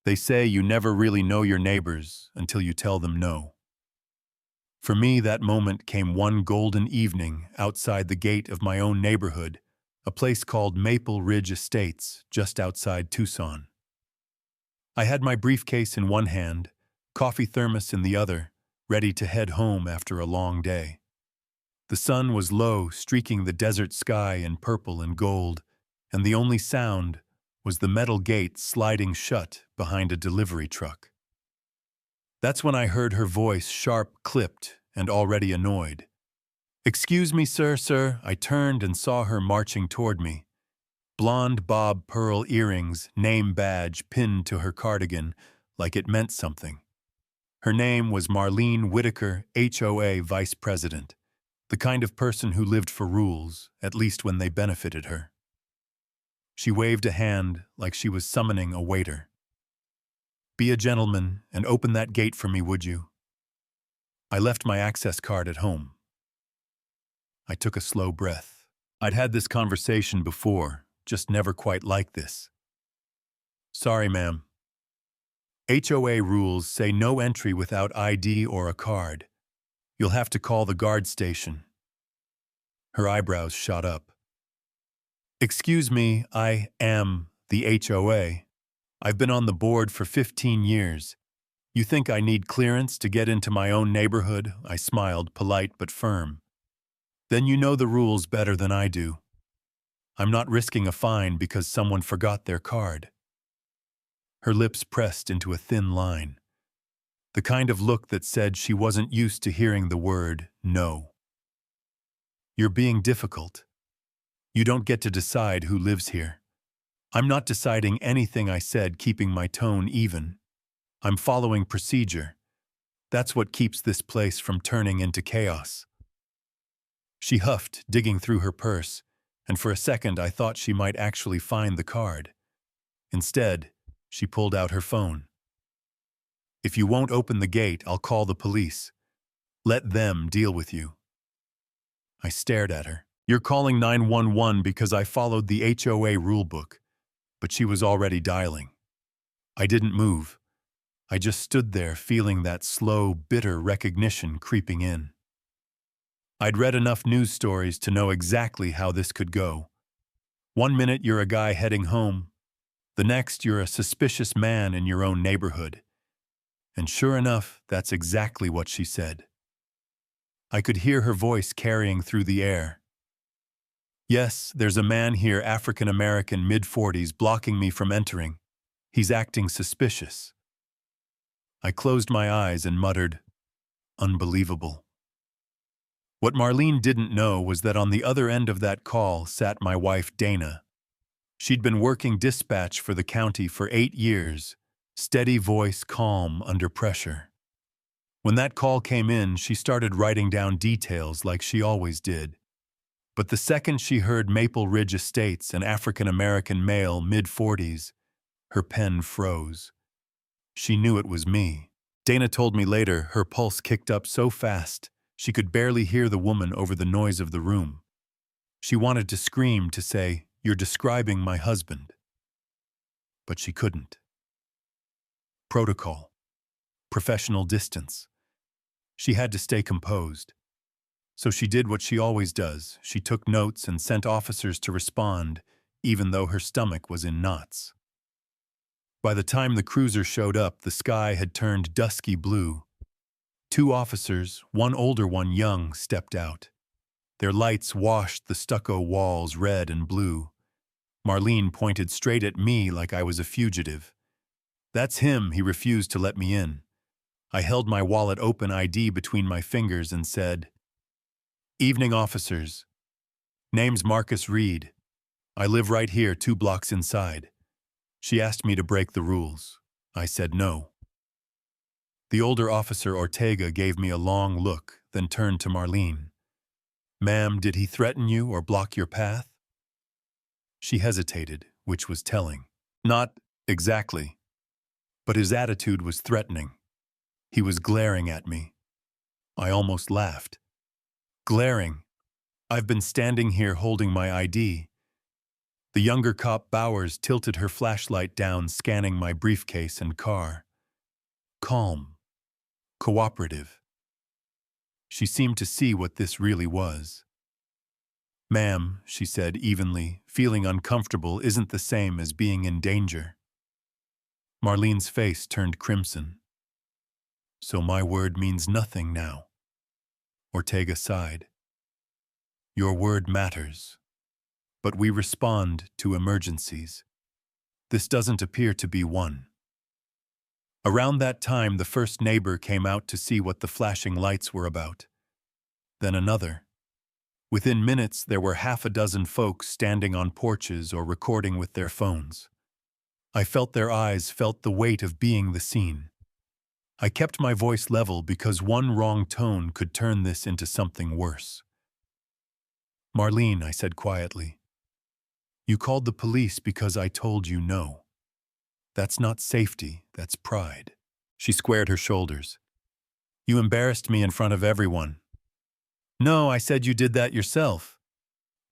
They say you never really know your neighbors until you tell them no. For me, that moment came one golden evening outside the gate of my own neighborhood, a place called Maple Ridge Estates, just outside Tucson. I had my briefcase in one hand, coffee thermos in the other, ready to head home after a long day. The sun was low, streaking the desert sky in purple and gold, and the only sound was the metal gate sliding shut behind a delivery truck. That's when I heard her voice, sharp, clipped, and already annoyed. "Excuse me, sir." I turned and saw her marching toward me. Blonde bob pearl earrings, name badge pinned to her cardigan like it meant something. Her name was Marlene Whitaker, HOA Vice President, the kind of person who lived for rules, at least when they benefited her. She waved a hand like she was summoning a waiter. "Be a gentleman and open that gate for me, would you?" I left my access card at home. I took a slow breath. I'd had this conversation before, just never quite like this. "Sorry, ma'am. HOA rules say no entry without ID or a card. You'll have to call the guard station." Her eyebrows shot up. "Excuse me, I am the HOA. I've been on the board for 15 years. You think I need clearance to get into my own neighborhood?" I smiled, polite but firm. "Then you know the rules better than I do. I'm not risking a fine because someone forgot their card." Her lips pressed into a thin line, the kind of look that said she wasn't used to hearing the word no. "You're being difficult. You don't get to decide who lives here." "I'm not deciding anything," I said, keeping my tone even. "I'm following procedure. That's what keeps this place from turning into chaos." She huffed, digging through her purse, and for a second I thought she might actually find the card. Instead, she pulled out her phone. "If you won't open the gate, I'll call the police. Let them deal with you." I stared at her. "You're calling 911 because I followed the HOA rulebook." But she was already dialing. I didn't move. I just stood there feeling that slow, bitter recognition creeping in. I'd read enough news stories to know exactly how this could go. One minute you're a guy heading home. The next you're a suspicious man in your own neighborhood. And sure enough, that's exactly what she said. I could hear her voice carrying through the air. "Yes, there's a man here, African-American, mid-40s, blocking me from entering. He's acting suspicious." I closed my eyes and muttered, "Unbelievable." What Marlene didn't know was that on the other end of that call sat my wife, Dana. She'd been working dispatch for the county for 8 years, steady voice, calm under pressure. When that call came in, she started writing down details like she always did. But the second she heard Maple Ridge Estates, an African-American male, mid-40s, her pen froze. She knew it was me. Dana told me later her pulse kicked up so fast she could barely hear the woman over the noise of the room. She wanted to scream, to say, "You're describing my husband." But she couldn't. Protocol. Professional distance. She had to stay composed. So she did what she always does. She took notes and sent officers to respond, even though her stomach was in knots. By the time the cruiser showed up, the sky had turned dusky blue. 2 officers, one older, one young, stepped out. Their lights washed the stucco walls red and blue. Marlene pointed straight at me like I was a fugitive. "That's him," he refused to let me in. I held my wallet open ID between my fingers and said, "Evening, officers. Name's Marcus Reed. I live right here, 2 blocks inside." She asked me to break the rules. I said no. The older officer, Ortega, gave me a long look, then turned to Marlene. "Ma'am, did he threaten you or block your path?" She hesitated, which was telling. "Not exactly. But his attitude was threatening. He was glaring at me." I almost laughed. "Glaring? I've been standing here holding my ID." The younger cop Bowers tilted her flashlight down, scanning my briefcase and car. Calm. Cooperative. She seemed to see what this really was. "Ma'am," she said evenly, "feeling uncomfortable isn't the same as being in danger." Marlene's face turned crimson. "So my word means nothing now." Ortega sighed. "Your word matters. But we respond to emergencies. This doesn't appear to be one." Around that time, the first neighbor came out to see what the flashing lights were about. Then another. Within minutes, there were half a dozen folks standing on porches or recording with their phones. I felt their eyes, felt the weight of being the scene. I kept my voice level because one wrong tone could turn this into something worse. "Marlene," I said quietly, "you called the police because I told you no. That's not safety, that's pride." She squared her shoulders. "You embarrassed me in front of everyone." "No, I said you did that yourself."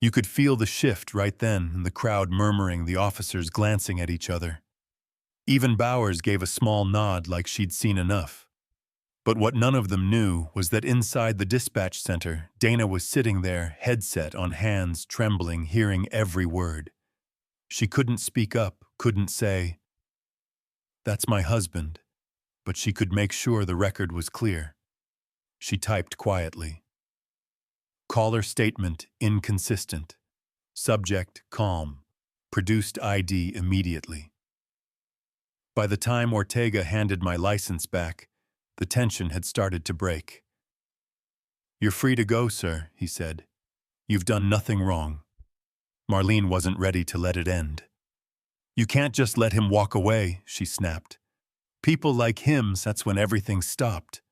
You could feel the shift right then, in the crowd murmuring, the officers glancing at each other. Even Bowers gave a small nod like she'd seen enough. But what none of them knew was that inside the dispatch center, Dana was sitting there, headset on hands, trembling, hearing every word. She couldn't speak up, couldn't say, "That's my husband," but she could make sure the record was clear. She typed quietly. "Caller statement inconsistent. Subject calm. Produced ID immediately." By the time Ortega handed my license back, the tension had started to break. "You're free to go, sir," he said. "You've done nothing wrong." Marlene wasn't ready to let it end. "You can't just let him walk away," she snapped. "People like him, that's when everything stopped."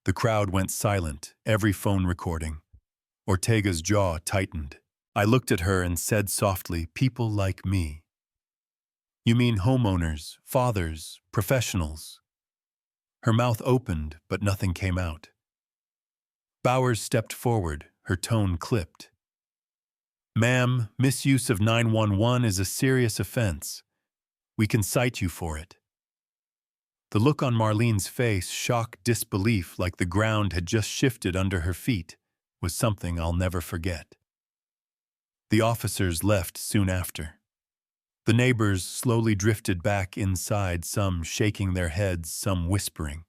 The crowd went silent, every phone recording. Ortega's jaw tightened. I looked at her and said softly, "People like me." "You mean homeowners, fathers, professionals?" Her mouth opened, but nothing came out. Bowers stepped forward, her tone clipped. "Ma'am, misuse of 911 is a serious offense. We can cite you for it." The look on Marlene's face, shock, disbelief, like the ground had just shifted under her feet, was something I'll never forget. The officers left soon after. The neighbors slowly drifted back inside, some shaking their heads, some whispering.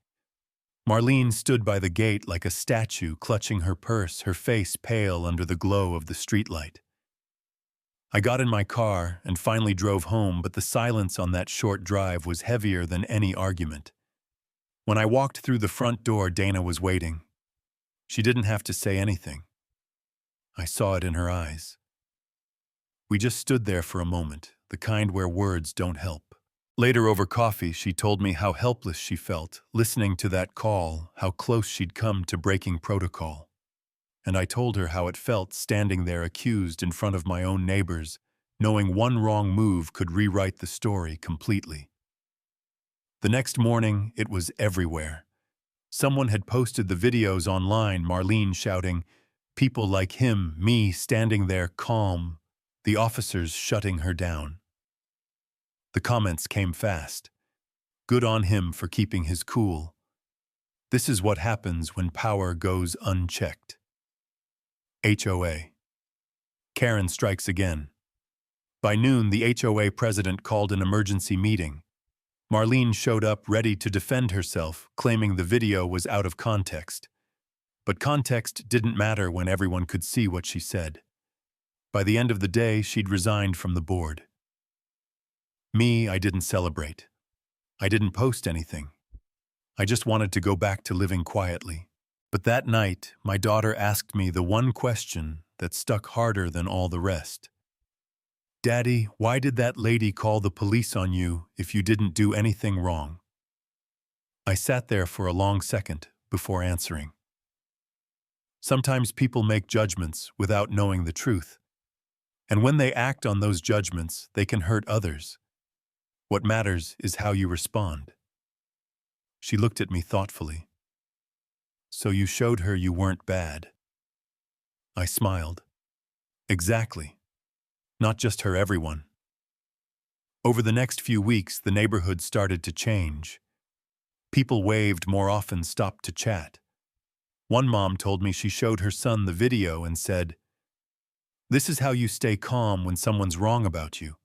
Marlene stood by the gate like a statue, clutching her purse, her face pale under the glow of the streetlight. I got in my car and finally drove home, but the silence on that short drive was heavier than any argument. When I walked through the front door, Dana was waiting. She didn't have to say anything. I saw it in her eyes. We just stood there for a moment, the kind where words don't help. Later, over coffee, she told me how helpless she felt, listening to that call, how close she'd come to breaking protocol. And I told her how it felt standing there accused in front of my own neighbors, knowing one wrong move could rewrite the story completely. The next morning, it was everywhere. Someone had posted the videos online, Marlene shouting, "People like him, me standing there calm, the officers shutting her down." The comments came fast. "Good on him for keeping his cool. This is what happens when power goes unchecked." HOA. Karen strikes again. By noon, the HOA president called an emergency meeting. Marlene showed up ready to defend herself, claiming the video was out of context. But context didn't matter when everyone could see what she said. By the end of the day, she'd resigned from the board. Me, I didn't celebrate. I didn't post anything. I just wanted to go back to living quietly. But that night, my daughter asked me the one question that stuck harder than all the rest. "Daddy, why did that lady call the police on you if you didn't do anything wrong?" I sat there for a long second before answering. Sometimes people make judgments without knowing the truth. And when they act on those judgments, they can hurt others. What matters is how you respond. She looked at me thoughtfully. "So you showed her you weren't bad." I smiled. "Exactly. not just her everyone. Over the next few weeks, the neighborhood started to change. People waved more often, stopped to chat. One mom told me she showed her son the video and said, "This is how you stay calm when someone's wrong about you."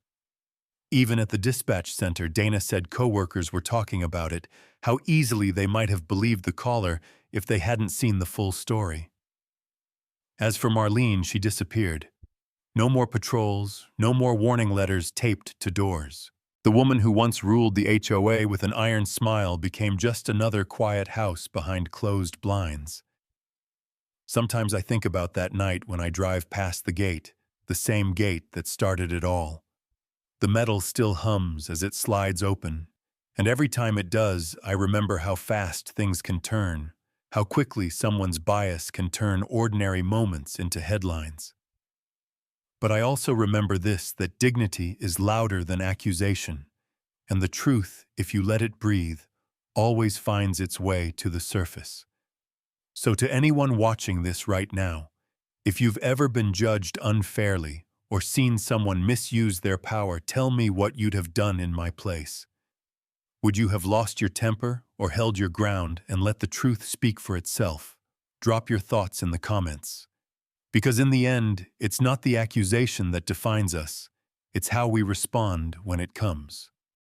Even at the dispatch center, Dana said coworkers were talking about it, how easily they might have believed the caller if they hadn't seen the full story. As for Marlene, she disappeared. No more patrols, no more warning letters taped to doors. The woman who once ruled the HOA with an iron smile became just another quiet house behind closed blinds. Sometimes I think about that night when I drive past the gate, the same gate that started it all. The metal still hums as it slides open, and every time it does, I remember how fast things can turn, how quickly someone's bias can turn ordinary moments into headlines. But I also remember this, that dignity is louder than accusation, and the truth, if you let it breathe, always finds its way to the surface. So to anyone watching this right now, if you've ever been judged unfairly or seen someone misuse their power, tell me what you'd have done in my place. Would you have lost your temper or held your ground and let the truth speak for itself? Drop your thoughts in the comments. Because in the end, it's not the accusation that defines us, it's how we respond when it comes.